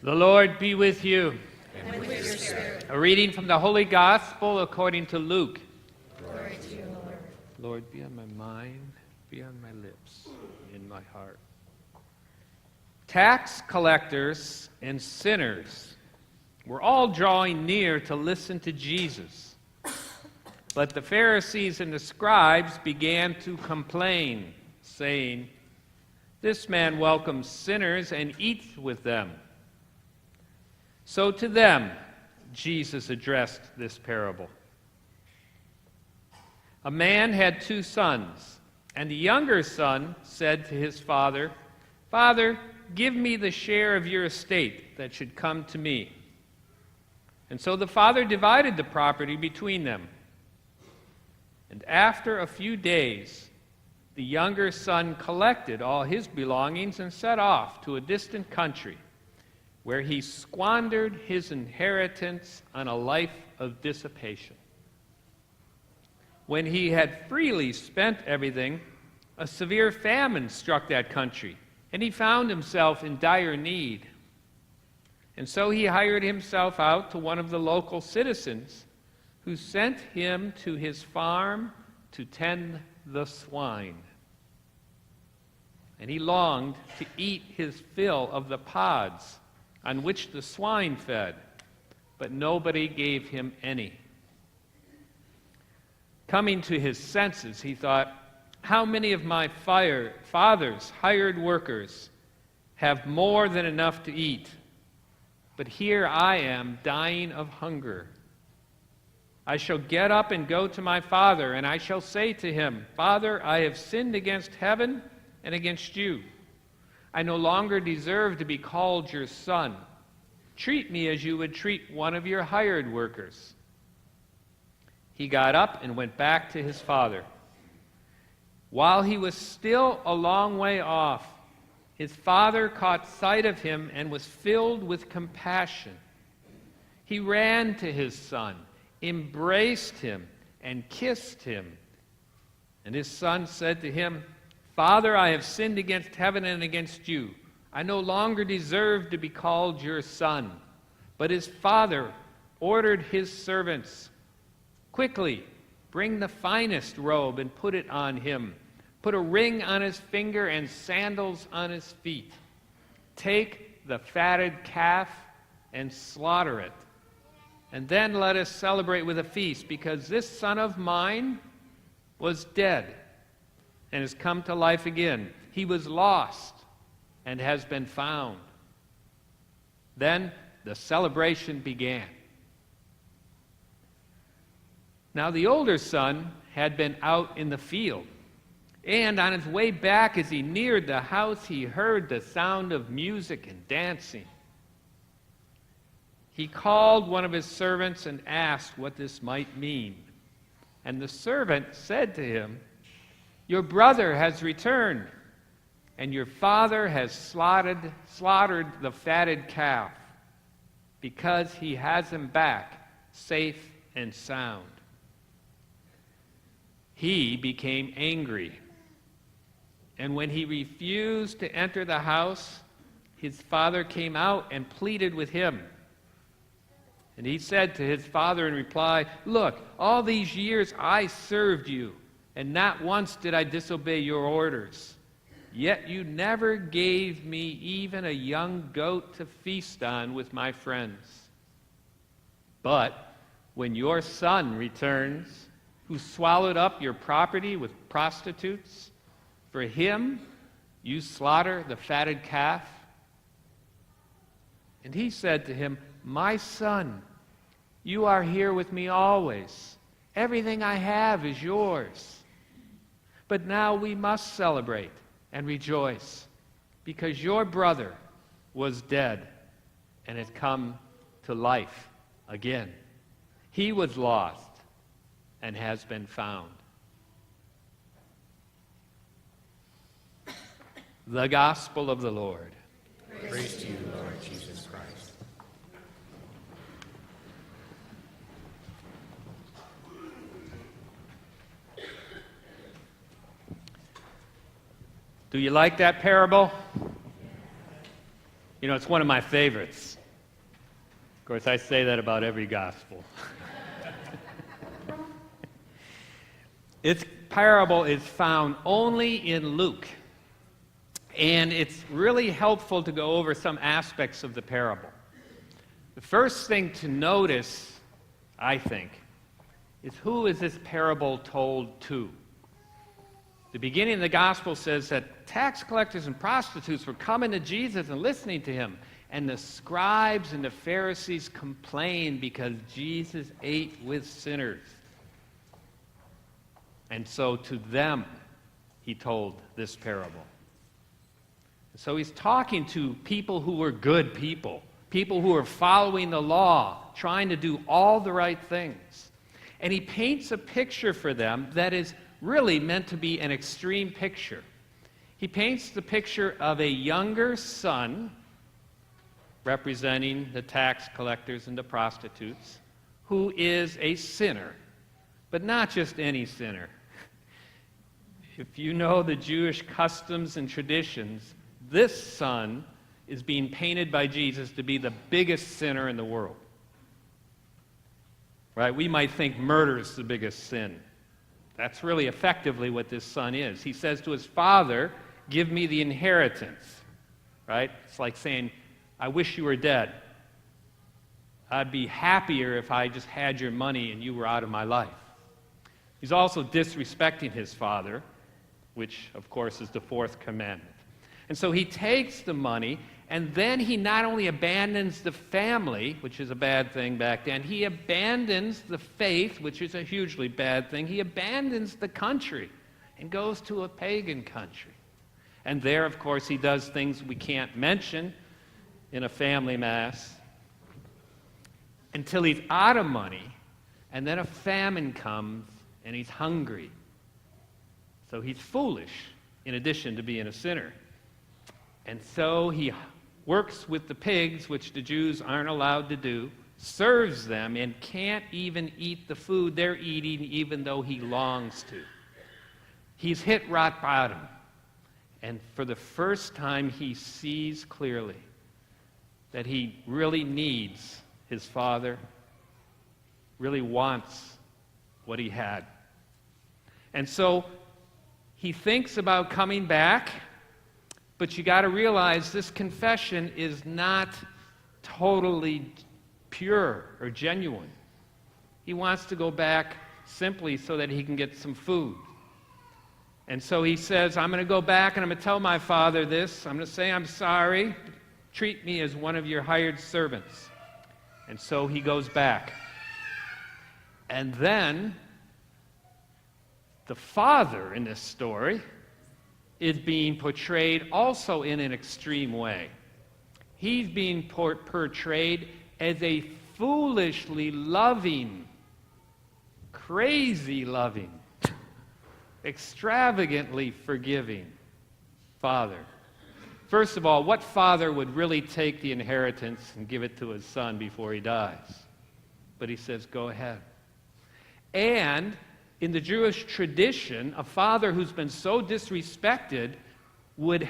The Lord be with you. And with your spirit. A reading from the Holy Gospel according to Luke. Glory to you, Lord. Lord, be on my mind, be on my lips, in my heart. Tax collectors and sinners were all drawing near to listen to Jesus. But the Pharisees and the scribes began to complain, saying, "This man welcomes sinners and eats with them." So to them, Jesus addressed this parable. A man had 2 sons, and the younger son said to his father, "Father, give me the share of your estate that should come to me." And so the father divided the property between them. And after a few days, the younger son collected all his belongings and set off to a distant country, where he squandered his inheritance on a life of dissipation. When he had freely spent everything, a severe famine struck that country, and he found himself in dire need. And so he hired himself out to one of the local citizens, who sent him to his farm to tend the swine. And he longed to eat his fill of the pods on which the swine fed, but nobody gave him any. Coming to his senses, he thought, "How many of my father's hired workers have more than enough to eat? But here I am dying of hunger. I shall get up and go to my father, and I shall say to him, 'Father, I have sinned against heaven and against you. I no longer deserve to be called your son. Treat me as you would treat one of your hired workers.' He got up and went back to his father. While he was still a long way off, his father caught sight of him and was filled with compassion. He ran to his son, embraced him, and kissed him. And his son said to him, 'Father, I have sinned against heaven and against you. I no longer deserve to be called your son.' But his father ordered his servants, 'Quickly, bring the finest robe and put it on him. Put a ring on his finger and sandals on his feet. Take the fatted calf and slaughter it. And then let us celebrate with a feast, because this son of mine was dead and has come to life again. He was lost and has been found.' Then the celebration began. Now the older son had been out in the field, and on his way back, as he neared the house, he heard the sound of music and dancing. He called one of his servants and asked what this might mean. And the servant said to him, 'Your brother has returned, and your father has slaughtered the fatted calf, because he has him back safe and sound.' He became angry, and when he refused to enter the house, his father came out and pleaded with him. And he said to his father in reply, 'Look, all these years I served you, and not once did I disobey your orders. Yet you never gave me even a young goat to feast on with my friends. But when your son returns, who swallowed up your property with prostitutes, for him you slaughter the fatted calf?' And he said to him, 'My son, you are here with me always. Everything I have is yours. But now we must celebrate and rejoice, because your brother was dead and has come to life again. He was lost and has been found.'" The Gospel of the Lord. Praise to you, Lord Jesus Christ. Do you like that parable? You know, it's one of my favorites. Of course, I say that about every gospel. Its parable is found only in Luke. And it's really helpful to go over some aspects of the parable. The first thing to notice, I think, is who is this parable told to? The beginning of the gospel says that tax collectors and prostitutes were coming to Jesus and listening to him. And the scribes and the Pharisees complained because Jesus ate with sinners. And so to them, he told this parable. So he's talking to people who were good people who were following the law, trying to do all the right things. And he paints a picture for them that is really meant to be an extreme picture. He paints the picture of a younger son, representing the tax collectors and the prostitutes, who is a sinner, but not just any sinner. If you know the Jewish customs and traditions, this son is being painted by Jesus to be the biggest sinner in the world. Right? We might think murder is the biggest sin. That's really effectively what this son is. He says to his father, "Give me the inheritance." Right? It's like saying, "I wish you were dead. I'd be happier if I just had your money and you were out of my life." He's also disrespecting his father, which, of course, is the fourth commandment. And so he takes the money, and then he not only abandons the family, which is a bad thing back then, he abandons the faith, which is a hugely bad thing. He abandons the country and goes to a pagan country. And there, of course, he does things we can't mention in a family mass until he's out of money, and then a famine comes, and he's hungry. So he's foolish, in addition to being a sinner. And so he works with the pigs, which the Jews aren't allowed to do, serves them, and can't even eat the food they're eating, even though he longs to. He's hit rock bottom. And for the first time, he sees clearly that he really needs his father, really wants what he had. And so he thinks about coming back, but you got to realize this confession is not totally pure or genuine. He wants to go back simply so that he can get some food. And so he says, "I'm going to go back and I'm going to tell my father this. I'm going to say I'm sorry. Treat me as one of your hired servants." And so he goes back. And then the father in this story is being portrayed also in an extreme way. He's being portrayed as a foolishly loving, crazy loving, extravagantly forgiving father. First of all, what father would really take the inheritance and give it to his son before he dies? But he says, "Go ahead." And in the Jewish tradition, a father who's been so disrespected would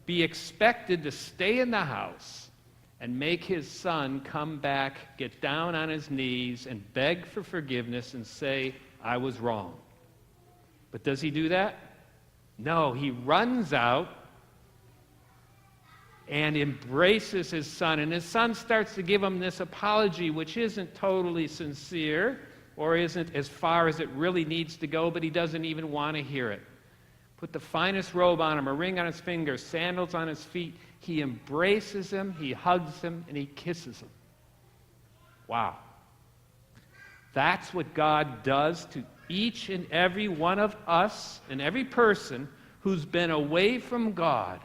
be expected to stay in the house and make his son come back, get down on his knees, and beg for forgiveness and say, "I was wrong." But does he do that? No, he runs out and embraces his son. And his son starts to give him this apology, which isn't totally sincere, or isn't as far as it really needs to go, but he doesn't even want to hear it. Put the finest robe on him, a ring on his finger, sandals on his feet. He embraces him, he hugs him, and he kisses him. Wow. That's what God does to each and every one of us and every person who's been away from God.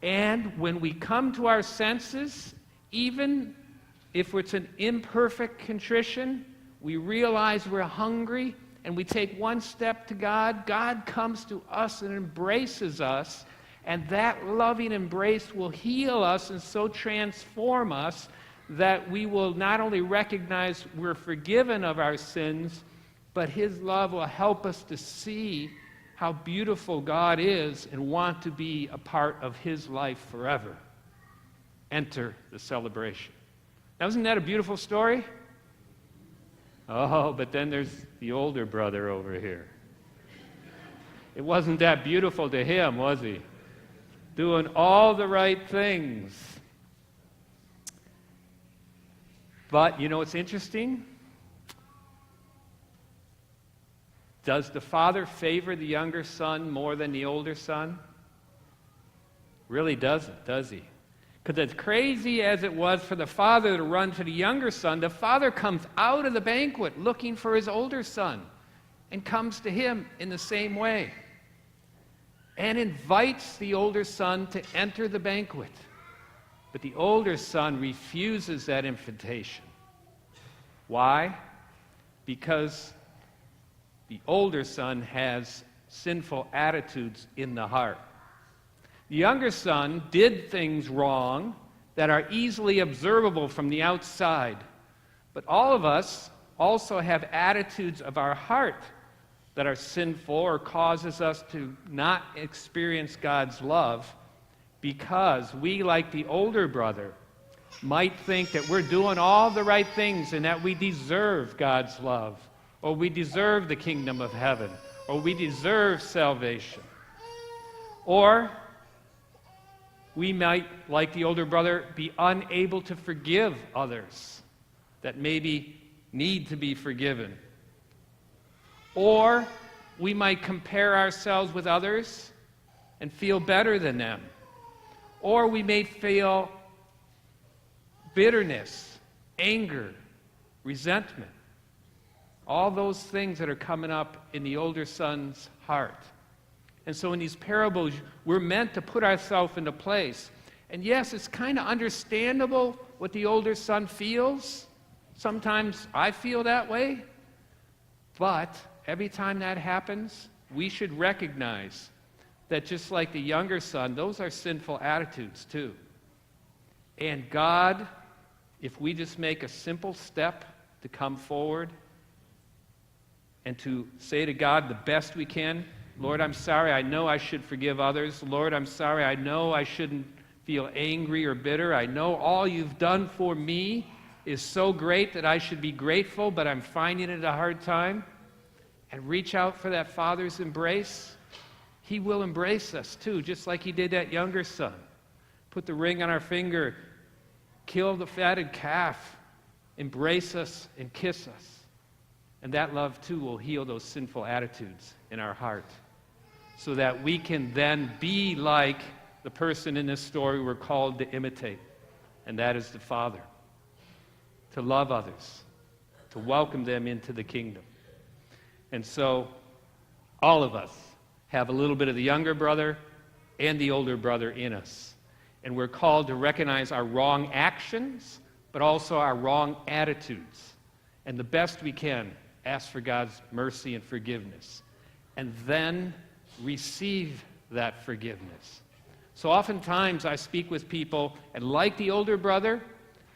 And when we come to our senses, even if it's an imperfect contrition, we realize we're hungry, and we take one step to God, God comes to us and embraces us, and that loving embrace will heal us and so transform us that we will not only recognize we're forgiven of our sins, but His love will help us to see how beautiful God is and want to be a part of His life forever. enter the celebration. Now, isn't that a beautiful story? Oh, but then there's the older brother over here. It wasn't that beautiful to him, was he? Doing all the right things. But you know what's interesting? Does the father favor the younger son more than the older son? Really doesn't, does he? Because as crazy as it was for the father to run to the younger son, the father comes out of the banquet looking for his older son and comes to him in the same way and invites the older son to enter the banquet. But the older son refuses that invitation. Why? Because the older son has sinful attitudes in the heart. The younger son did things wrong that are easily observable from the outside. But all of us also have attitudes of our heart that are sinful or causes us to not experience God's love because we, like the older brother, might think that we're doing all the right things and that we deserve God's love, or we deserve the kingdom of heaven, or we deserve salvation. Or we might, like the older brother, be unable to forgive others that maybe need to be forgiven. Or we might compare ourselves with others and feel better than them. Or we may feel bitterness, anger, resentment. All those things that are coming up in the older son's heart. And so in these parables, we're meant to put ourselves into place. And yes, it's kind of understandable what the older son feels. Sometimes I feel that way. But every time that happens, we should recognize that just like the younger son, those are sinful attitudes too. And God, if we just make a simple step to come forward and to say to God the best we can, Lord, I'm sorry, I know I should forgive others. Lord, I'm sorry, I know I shouldn't feel angry or bitter. I know all you've done for me is so great that I should be grateful, but I'm finding it a hard time. And reach out for that Father's embrace. He will embrace us too, just like he did that younger son. Put the ring on our finger, kill the fatted calf, embrace us and kiss us. And that love too will heal those sinful attitudes in our heart so that we can then be like the person in this story we're called to imitate, and that is the Father. To love others, to welcome them into the kingdom. And so all of us have a little bit of the younger brother and the older brother in us. And we're called to recognize our wrong actions, but also our wrong attitudes. And the best we can, ask for God's mercy and forgiveness. And then receive that forgiveness. So oftentimes I speak with people, and like the older brother,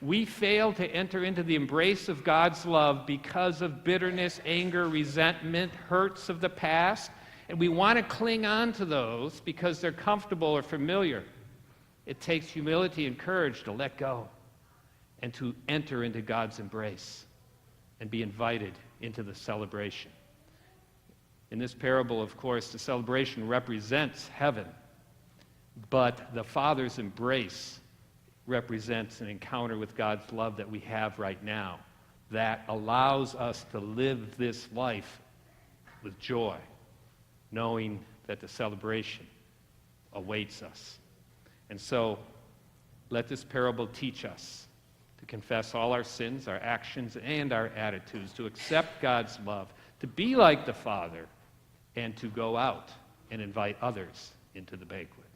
we fail to enter into the embrace of God's love because of bitterness, anger, resentment, hurts of the past, and we want to cling on to those because they're comfortable or familiar. It takes humility and courage to let go and to enter into God's embrace and be invited into the celebration. In this parable, of course, the celebration represents heaven, but the Father's embrace represents an encounter with God's love that we have right now that allows us to live this life with joy, knowing that the celebration awaits us. And so, let this parable teach us to confess all our sins, our actions, and our attitudes, to accept God's love, to be like the Father, and to go out and invite others into the banquet.